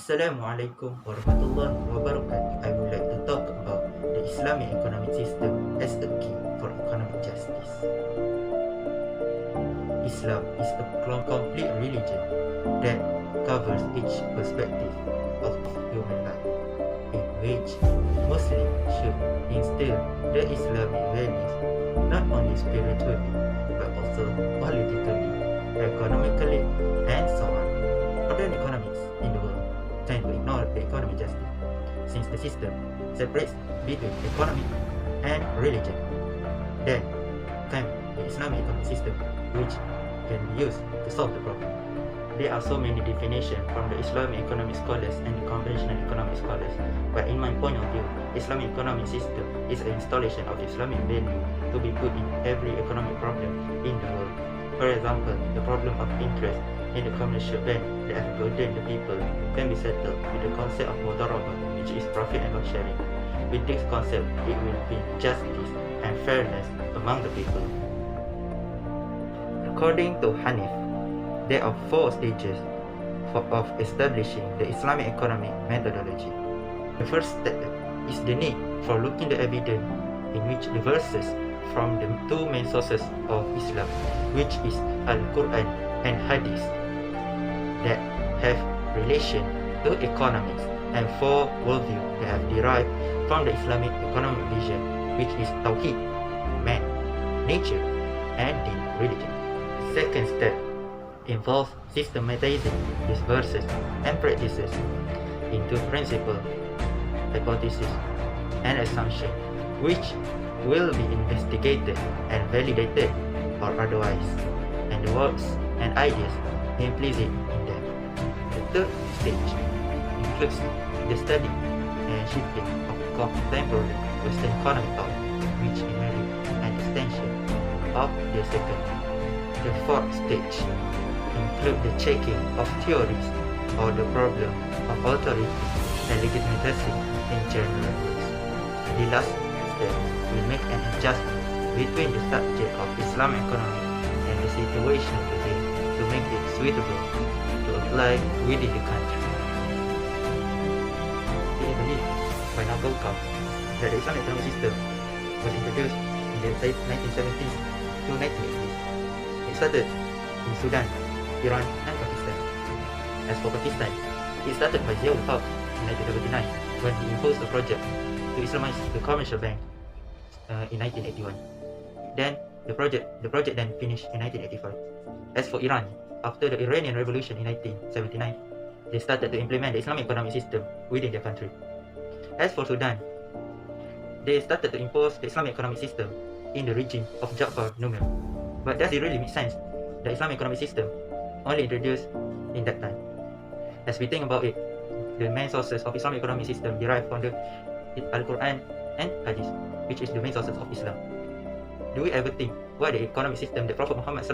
Assalamualaikum warahmatullahi wabarakatuh. I would like to talk about the Islamic economic system as a key for economic justice. Islam is a complete religion that covers each perspective of human life, in which Muslims should instill the Islamic values not only spiritually but also politically, economically, and so on. Modern economics in the world tend to ignore the economic justice, since the system separates between economy and religion. Then came the Islamic economic system, which can be used to solve the problem. There are so many definitions from the Islamic economic scholars and the conventional economic scholars, but in my point of view, Islamic economic system is an installation of Islamic value to be put in every economic problem in the world. For example, the problem of interest in the commercial bank that have burdened the people can be settled with the concept of Monologue, which is profit and loss sharing. With this concept, it will be justice and fairness among the people. According to Hanif, there are 4 stages of establishing the Islamic economic methodology. The first step is the need for looking the evidence in which the verses from the 2 main sources of Islam, which is Al-Quran and Hadith, that have relation to economics, and 4 worldview that have derived from the Islamic economic vision, which is Tawheed, man, nature, and the religion. The second step involves systematizing these verses and practices into principle, hypothesis, and assumption, which will be investigated and validated or otherwise, and the words and ideas implicit in them. The third stage includes the study and shifting of contemporary Western economic thought, which inherit an extension of the second. The fourth stage include the checking of theories or the problem of authority and legitimacy in general ways. The last step will make an adjustment between the subject of Islamic economy and the situation today to make it suitable to apply within the country. It is believed by Nagoka that the Islamic economic system was introduced in the 1970s to 1980s. It started in Sudan, Iran, and Pakistan. As for Pakistan, it started by Ziaul Haq in 1979 when he imposed a project to Islamize the commercial bank in 1981. Then the project then finished in 1985. As for Iran, after the Iranian Revolution in 1979, they started to implement the Islamic economic system within their country. As for Sudan, they started to impose the Islamic economic system in the regime of Ja'far Numr. But does it really make sense? The Islamic economic system only introduced in that time. As we think about it, the main sources of Islamic economic system derived from the Al-Quran and Hadith, which is the main sources of Islam. Do we ever think what the economic system that Prophet Mohamed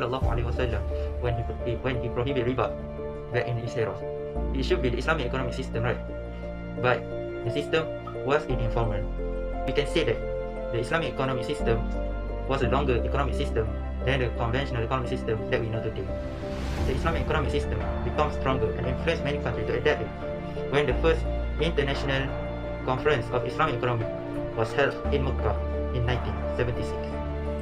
when he prohibited riba back in his era? It should be the Islamic economic system, right? But the system was informal. We can say that the Islamic economic system was a longer economic system than the conventional economic system that we know today. The Islamic economic system becomes stronger and influenced many countries to adapt it when the first international conference of Islamic economy was held in Mecca in 1976.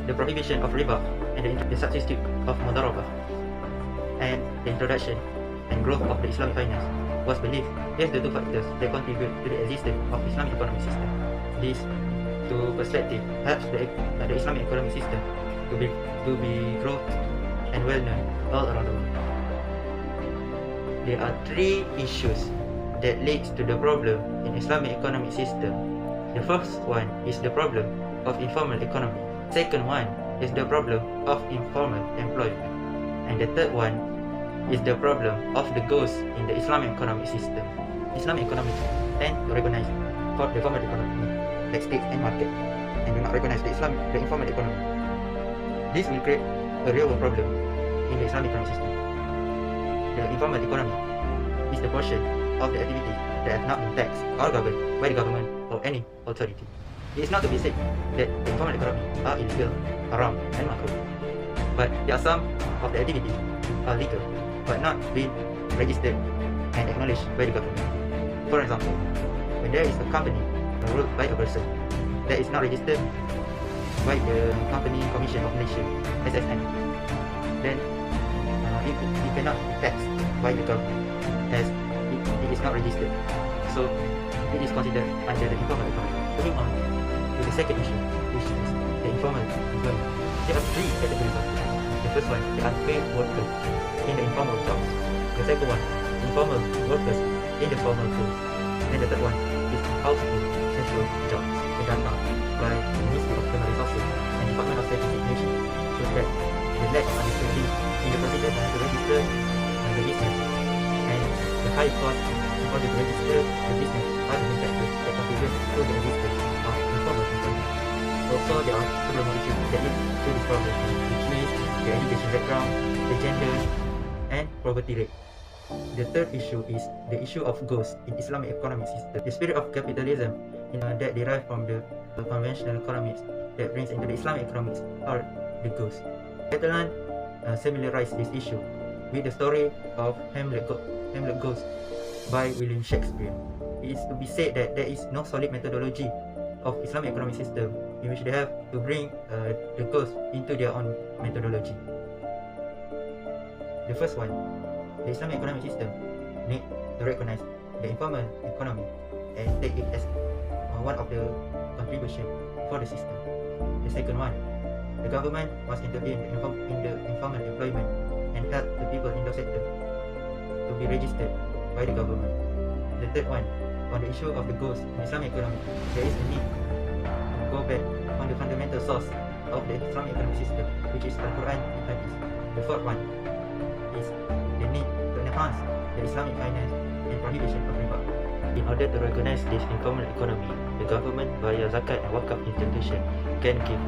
The prohibition of riba and the substitute of mudarabah and the introduction and growth of the Islamic finance was believed as the 2 factors that contribute to the existence of Islamic economic system. This, to perspective, helps the Islamic economic system to be growth and well known all around the world. There are 3 issues that leads to the problem in Islamic economic system. The first one is the problem of informal economy. Second one is the problem of informal employment. And the third one is the problem of the goals in the Islamic economic system. Islamic economics tend to recognize the formal economy, like state and market, and do not recognize the informal economy. This will create a real world problem in the Islamic economic system. The informal economy is the portion of the activities that have not been taxed or governed by the government or any authority. It is not to be said that the informal economy are illegal, haram, and makruh. But there are some of the activities are legal but not being registered and acknowledged by the government. For example, when there is a company ruled by a person that is not registered by the Company Commission of Malaysia, SSM, then it cannot be taxed by the government as it is not registered. So it is considered under the informal economy. Moving on to the second issue, which is the informal employment. There are three categories of it. The first one, the unpaid workers in the informal jobs. The second one, informal workers in the formal fields. And the third one is household essential jobs. The data by the Ministry of Human Resources and Department of Statistics Nation shows that the lack of understanding in the procedure to register the business and the high cost in order to register the business are the factors that contribute to the existence of informal employment. Also, there are several more issues that lead to this problem, which is the education background, the gender, and poverty rate. The third issue is the issue of ghosts in Islamic economic system. The spirit of capitalism that derived from the conventional economics that brings into the Islamic economics are the ghosts. Catalan similarized this issue with the story of Hamlet Ghost by William Shakespeare. It is to be said that there is no solid methodology of Islamic economic system in which they have to bring the ghost into their own methodology. The first one, the Islamic economic system need to recognize the informal economy and take it as one of the contribution for the system. The second one, the government must intervene in the informal employment and help the people in the sector to be registered by the government. The third one, on the issue of the ghost in Islamic economy, there is a need to go back on the fundamental source of the Islamic economic system, which is Al-Quran and Hadith. The fourth one is the need to enhance the Islamic finance and prohibition of riba. In order to recognize this informal economy, the government via zakat and wakaf institution can give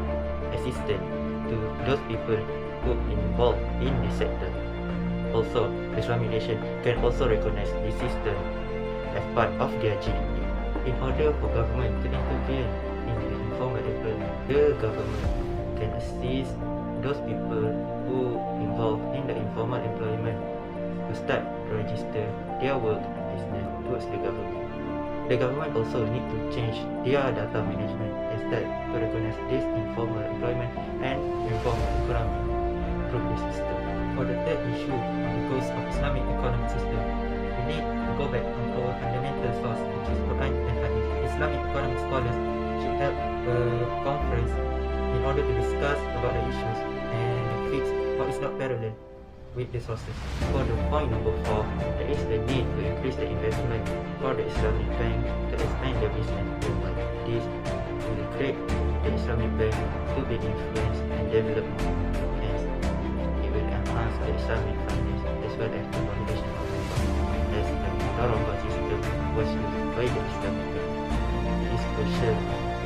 assistance to those people who involved in the sector. Also, the Islamic nation can also recognize this system as part of their GDP. In order for government to intervene in the informal employment, the government can assist those people who involved in the informal employment to start to register their work and business towards the government. The government also need to change their data management and start to recognize this informal employment and informal economy through the system. For the third issue on the goals of Islamic economic system, we need to go back on our fundamental source, which is Quran and Hadith. Islamic economic scholars should have a conference in order to discuss about the issues and fix what is not parallel with the sources. For the point number 4, there is the need to increase the investment for the Islamic bank to expand their business worldwide. This will create the Islamic bank to be influenced and developed more, as it will enhance the Islamic finance as well as the prohibition of riba, as the Monologue system was used by the Islamic bank. It is crucial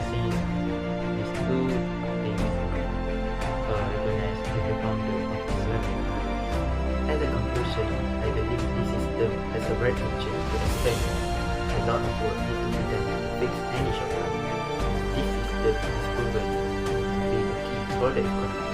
since these two things are recognized as the founder of Islamic. As a conclusion, I believe this system has a bright future to expand. A lot of work needs to be done to fix any shortcomings. This system is proven to be the key for the economy.